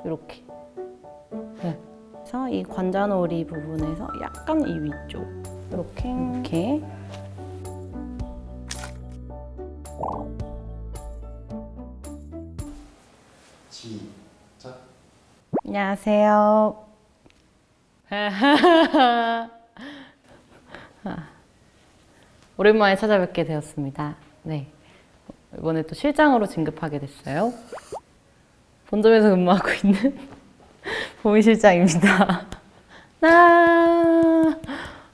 이렇게. 네. 그래서 이 관자놀이 부분에서 약간 이 위쪽 이렇게 시작. 안녕하세요. 오랜만에 찾아뵙게 되었습니다. 네. 이번에 또 실장으로 진급하게 됐어요. 본점에서 근무하고 있는 보미 실장입니다.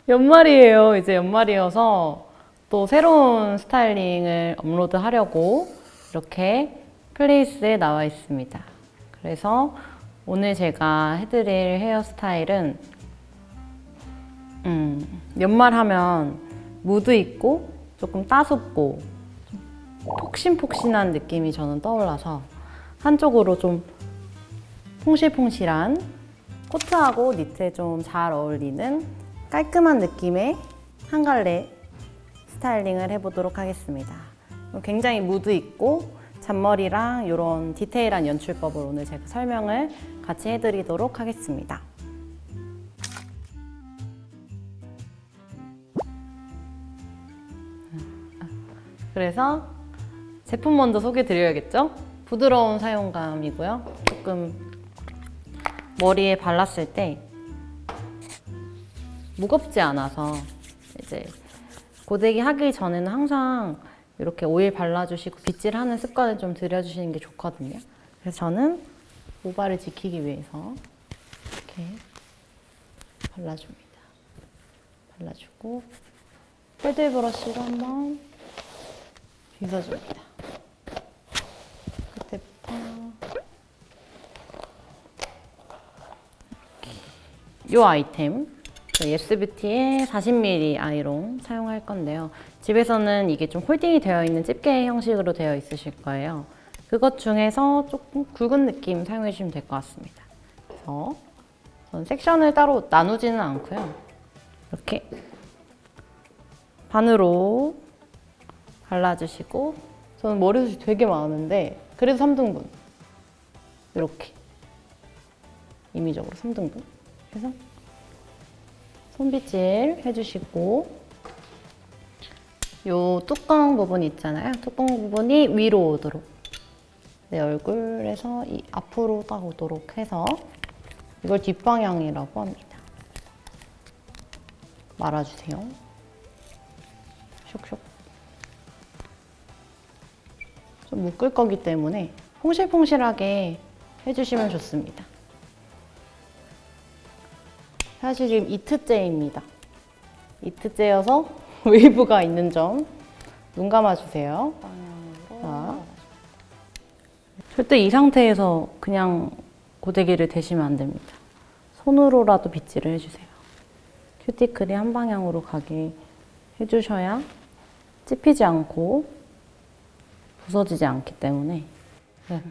연말이에요. 이제 연말이어서 또 새로운 스타일링을 업로드하려고 이렇게 플레이스에 나와 있습니다. 그래서 오늘 제가 해드릴 헤어스타일은 연말하면 무드 있고 조금 따숩고 폭신폭신한 느낌이 저는 떠올라서 한쪽으로 좀 퐁실퐁실한 코트하고 니트에 좀 잘 어울리는 깔끔한 느낌의 한 갈래 스타일링을 해보도록 하겠습니다. 굉장히 무드 있고 잔머리랑 이런 디테일한 연출법을 오늘 제가 설명을 같이 해드리도록 하겠습니다. 그래서 제품 먼저 소개 드려야겠죠? 부드러운 사용감이고요. 조금 머리에 발랐을 때 무겁지 않아서 이제 고데기 하기 전에는 항상 이렇게 오일 발라주시고 빗질하는 습관을 좀 들여주시는 게 좋거든요. 그래서 저는 모발을 지키기 위해서 이렇게 발라줍니다. 발라주고 패들 브러쉬로 한번 빗어줍니다. 끝에부터 이 아이템 예스뷰티의 40mm 아이롱 사용할 건데요. 집에서는 이게 좀 홀딩이 되어 있는 집게 형식으로 되어 있으실 거예요. 그것 중에서 조금 굵은 느낌 사용해 주시면 될 것 같습니다. 그래서 저는 섹션을 따로 나누지는 않고요. 이렇게 반으로 발라주시고, 저는 머리숱이 되게 많은데 그래도 3등분 이렇게 임의적으로 3등분 해서 손빗질 해주시고, 요 뚜껑 부분 있잖아요. 뚜껑 부분이 위로 오도록 내 얼굴에서 이 앞으로 딱 오도록 해서 이걸 뒷방향이라고 합니다. 말아주세요. 슉슉. 좀 묶을 거기 때문에 퐁실퐁실하게 해주시면 좋습니다. 사실 지금 이트째입니다. 이트째여서 웨이브가 있는 점 눈 감아주세요. 자, 절대 이 상태에서 그냥 고데기를 대시면 안 됩니다. 손으로라도 빗질을 해주세요. 큐티클이 한 방향으로 가게 해주셔야 찝히지 않고 부서지지 않기 때문에. 네.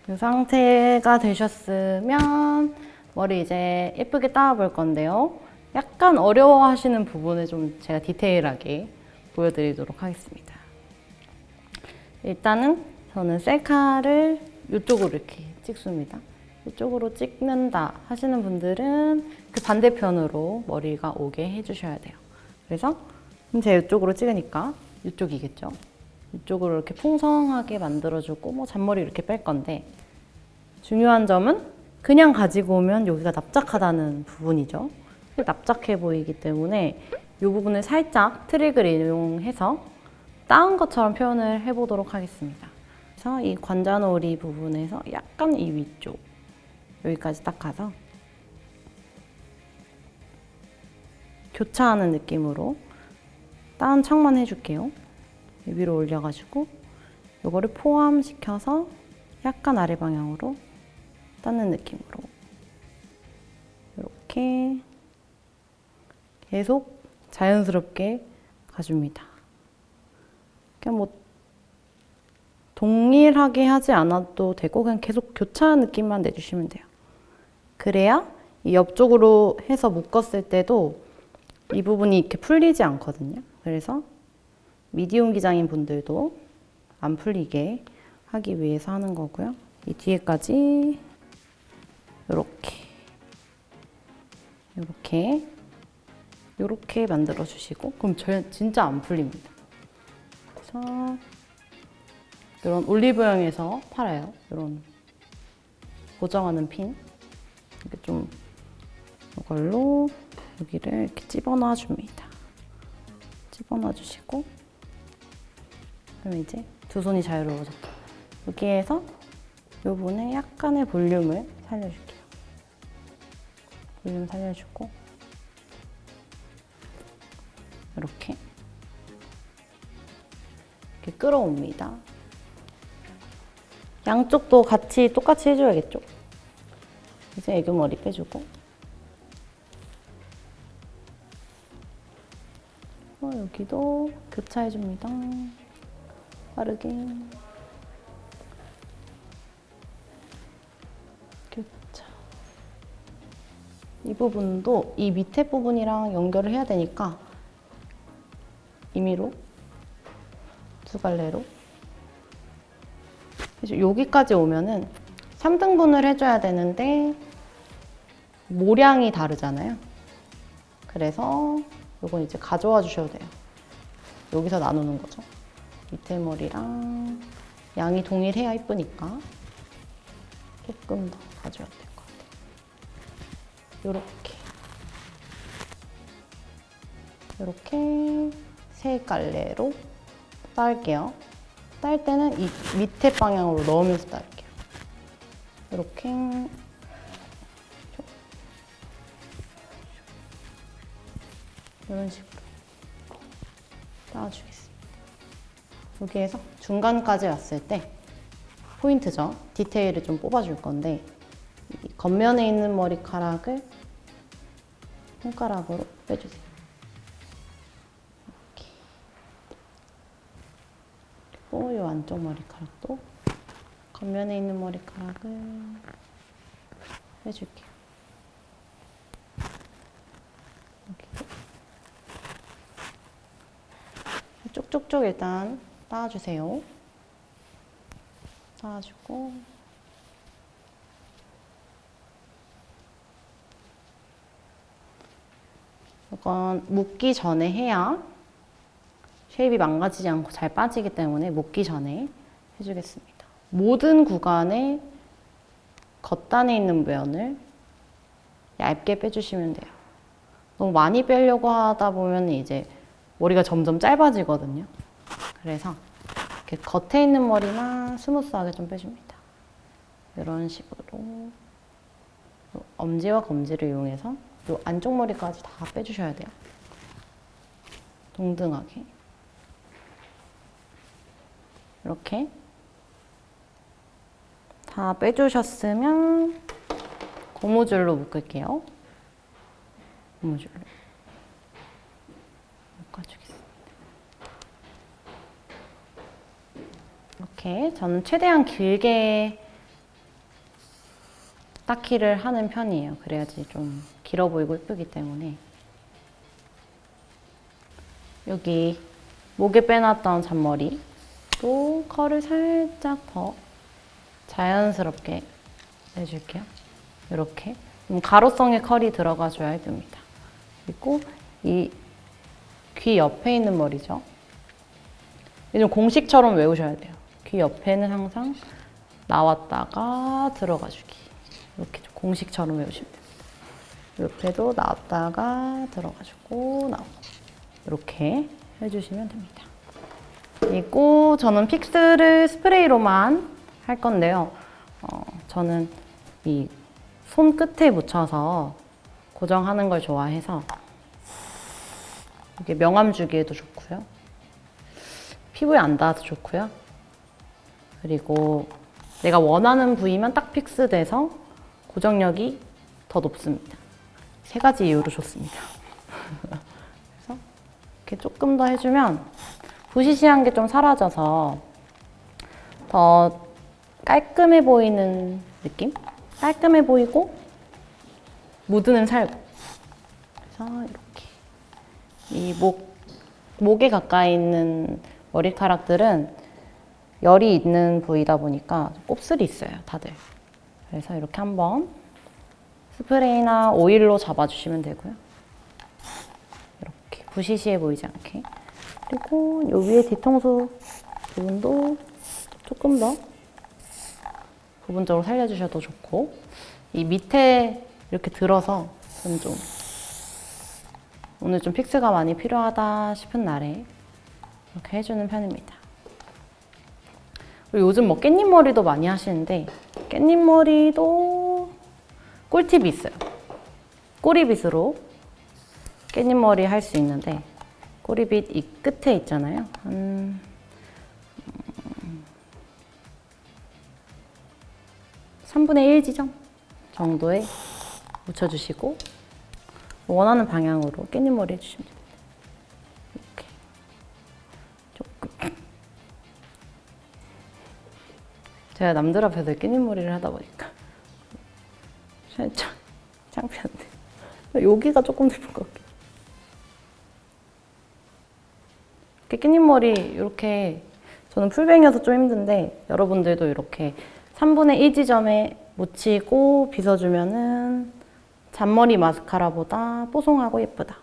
그 상태가 되셨으면 머리 이제 예쁘게 따볼 건데요. 약간 어려워하시는 부분을 좀 제가 디테일하게 보여드리도록 하겠습니다. 일단은 저는 셀카를 이쪽으로 이렇게 찍습니다. 이쪽으로 찍는다 하시는 분들은 그 반대편으로 머리가 오게 해주셔야 돼요. 그래서 제가 이쪽으로 찍으니까 이쪽이겠죠. 이쪽으로 이렇게 풍성하게 만들어주고 뭐 잔머리 이렇게 뺄 건데, 중요한 점은 그냥 가지고 오면 여기가 납작하다는 부분이죠. 납작해 보이기 때문에 이 부분을 살짝 트릭을 이용해서 따은 것처럼 표현을 해보도록 하겠습니다. 그래서 이 관자놀이 부분에서 약간 이 위쪽 여기까지 딱 가서 교차하는 느낌으로 따은 척만 해줄게요. 위로 올려가지고 이거를 포함시켜서 약간 아래 방향으로 따는 느낌으로 이렇게 계속 자연스럽게 가줍니다. 그냥 뭐 동일하게 하지 않아도 되고 그냥 계속 교차한 느낌만 내주시면 돼요. 그래야 이 옆쪽으로 해서 묶었을 때도 이 부분이 이렇게 풀리지 않거든요. 그래서 미디움 기장인 분들도 안 풀리게 하기 위해서 하는 거고요. 이 뒤에까지 요렇게 만들어 주시고, 그럼 진짜 안 풀립니다. 그래서 이런 올리브영에서 팔아요. 이런 고정하는 핀. 이렇게 좀 이걸로 여기를 이렇게 집어넣어 줍니다. 집어넣어 주시고, 그럼 이제 두 손이 자유로워졌다. 여기에서 이 부분에 약간의 볼륨을 살려줄게요. 볼륨 살려주고, 이렇게 끌어옵니다. 양쪽도 똑같이 해줘야겠죠? 이제 애교 머리 빼주고, 여기도 교차해줍니다. 빠르게. 교차. 이 부분도 이 밑에 부분이랑 연결을 해야 되니까 임의로 두 갈래로 여기까지 오면은 3등분을 해줘야 되는데 모량이 다르잖아요. 그래서 이건 이제 가져와 주셔도 돼요. 여기서 나누는 거죠. 밑에 머리랑 양이 동일해야 이쁘니까 조금 더 가져야 될 것 같아요. 이렇게 세 갈래로 딸게요. 딸 때는 이 밑에 방향으로 넣으면서 딸게요. 이렇게 이런 식으로 따주겠습니다. 여기에서 중간까지 왔을 때 포인트죠. 디테일을 좀 뽑아줄 건데, 이 겉면에 있는 머리카락을 손가락으로 빼주세요. 이렇게. 그리고 이 안쪽 머리카락도 겉면에 있는 머리카락을 빼줄게요. 쭉쭉쭉 일단 따주세요. 따주고, 이건 묶기 전에 해야 쉐입이 망가지지 않고 잘 빠지기 때문에 묶기 전에 해주겠습니다. 모든 구간에 겉단에 있는 면을 얇게 빼주시면 돼요. 너무 많이 빼려고 하다 보면 이제 머리가 점점 짧아지거든요. 그래서 이렇게 겉에 있는 머리만 스무스하게 좀 빼줍니다. 이런 식으로 엄지와 검지를 이용해서 이 안쪽 머리까지 다 빼주셔야 돼요. 동등하게. 이렇게 다 빼주셨으면 고무줄로 묶을게요. 고무줄로 묶어주겠습니다. 이렇게 저는 최대한 길게 따키를 하는 편이에요. 그래야지 좀 길어 보이고 예쁘기 때문에. 여기 목에 빼놨던 잔머리 또 컬을 살짝 더 자연스럽게 내줄게요. 이렇게 가로성의 컬이 들어가줘야 예쁩니다. 그리고 이 귀 옆에 있는 머리죠. 좀 공식처럼 외우셔야 돼요. 귀 옆에는 항상 나왔다가 들어가주기. 이렇게 좀 공식처럼 외우시면 됩니다. 옆에도 나왔다가 들어가주고 나오고, 이렇게 해주시면 됩니다. 그리고 저는 픽스를 스프레이로만 할 건데요. 저는 이 손끝에 묻혀서 고정하는 걸 좋아해서 이게 명암 주기에도 좋고요. 피부에 안 닿아도 좋고요. 그리고 내가 원하는 부위만 딱 픽스돼서 고정력이 더 높습니다. 세 가지 이유로 좋습니다. 그래서 이렇게 조금 더 해주면 부시시한 게 좀 사라져서 더 깔끔해 보이는 느낌? 깔끔해 보이고 무드는 살고. 그래서 이렇게 이 목에 가까이 있는 머리카락들은 열이 있는 부위다 보니까 곱슬이 있어요, 다들. 그래서 이렇게 한번 스프레이나 오일로 잡아주시면 되고요. 이렇게 부시시해 보이지 않게. 그리고 요 위에 뒤통수 부분도 조금 더 부분적으로 살려주셔도 좋고, 이 밑에 이렇게 들어서 좀 오늘 좀 픽스가 많이 필요하다 싶은 날에 이렇게 해주는 편입니다. 그리고 요즘 뭐 깻잎 머리도 많이 하시는데 깻잎 머리도 꿀팁이 있어요. 꼬리빗으로 깻잎 머리 할 수 있는데, 꼬리빗 이 끝에 있잖아요. 한 3분의 1 지점 정도에 묻혀주시고 원하는 방향으로 깻잎 머리 해주시면 됩니다. 이렇게 조금. 제가 남들 앞에서 깻잎 머리를 하다 보니까 살짝 창피한데 여기가 조금 덜 것 같아요. 이렇게 깻잎 머리 이렇게, 저는 풀뱅이여서 좀 힘든데 여러분들도 이렇게 3분의 1 지점에 묻히고 빗어주면은 잔머리 마스카라보다 뽀송하고 예쁘다.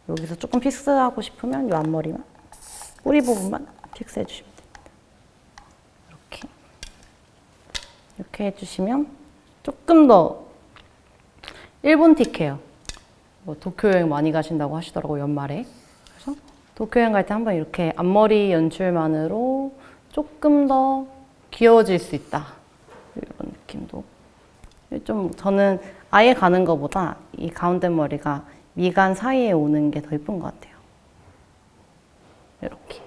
여기서 조금 픽스하고 싶으면 이 앞머리만, 뿌리 부분만 픽스해 주시면 됩니다. 이렇게 해주시면 조금 더 일본 틱해요. 뭐 도쿄 여행 많이 가신다고 하시더라고요, 연말에. 그래서 도쿄 여행 갈 때 한번 이렇게 앞머리 연출만으로 조금 더 귀여워질 수 있다. 이런 느낌도. 좀 저는 아예 가는 것보다 이 가운데 머리가 미간 사이에 오는 게 더 예쁜 것 같아요. 이렇게.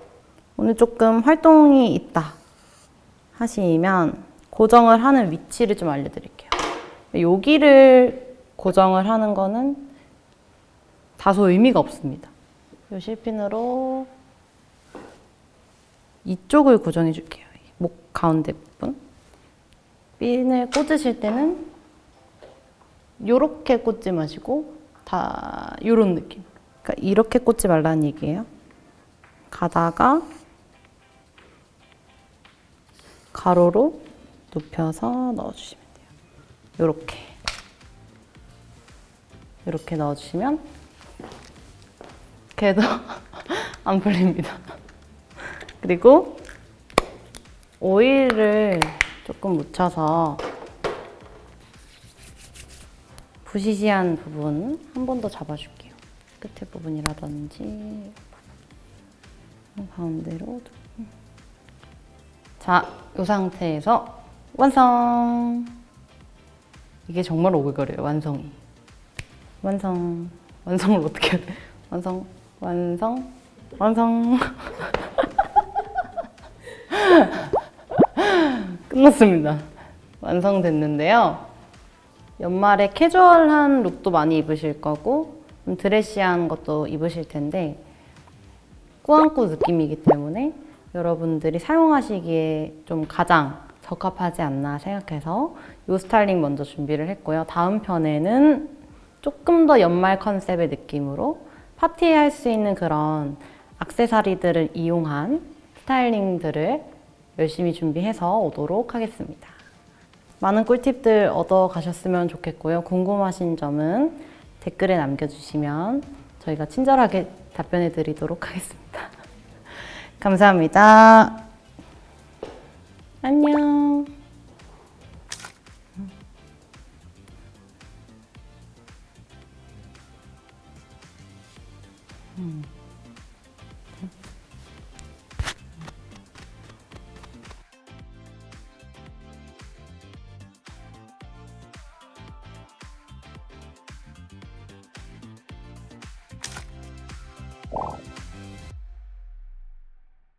오늘 조금 활동이 있다 하시면 고정을 하는 위치를 좀 알려드릴게요. 여기를 고정을 하는 거는 다소 의미가 없습니다. 이 실핀으로 이쪽을 고정해 줄게요. 목 가운데 부분. 핀을 꽂으실 때는 이렇게 꽂지 마시고 다 이런 느낌. 그러니까 이렇게 꽂지 말라는 얘기예요. 가다가 가로로 눕혀서 넣어주시면 돼요. 이렇게 넣어주시면 걔도 안 풀립니다. 그리고 오일을 조금 묻혀서 부시시한 부분 한 번 더 잡아줄게요. 끝에 부분이라든지 가운데로. 자, 이 상태에서 완성! 이게 정말 오글거려요, 완성이. 완성을 어떻게 해야 돼? 완성. 끝났습니다. 완성됐는데요. 연말에 캐주얼한 룩도 많이 입으실 거고 좀 드레시한 것도 입으실 텐데 꾸안꾸 느낌이기 때문에 여러분들이 사용하시기에 좀 가장 적합하지 않나 생각해서 이 스타일링 먼저 준비를 했고요. 다음 편에는 조금 더 연말 컨셉의 느낌으로 파티에 할 수 있는 그런 액세서리들을 이용한 스타일링들을 열심히 준비해서 오도록 하겠습니다. 많은 꿀팁들 얻어 가셨으면 좋겠고요. 궁금하신 점은 댓글에 남겨주시면 저희가 친절하게 답변해 드리도록 하겠습니다. 감사합니다. 안녕. 음.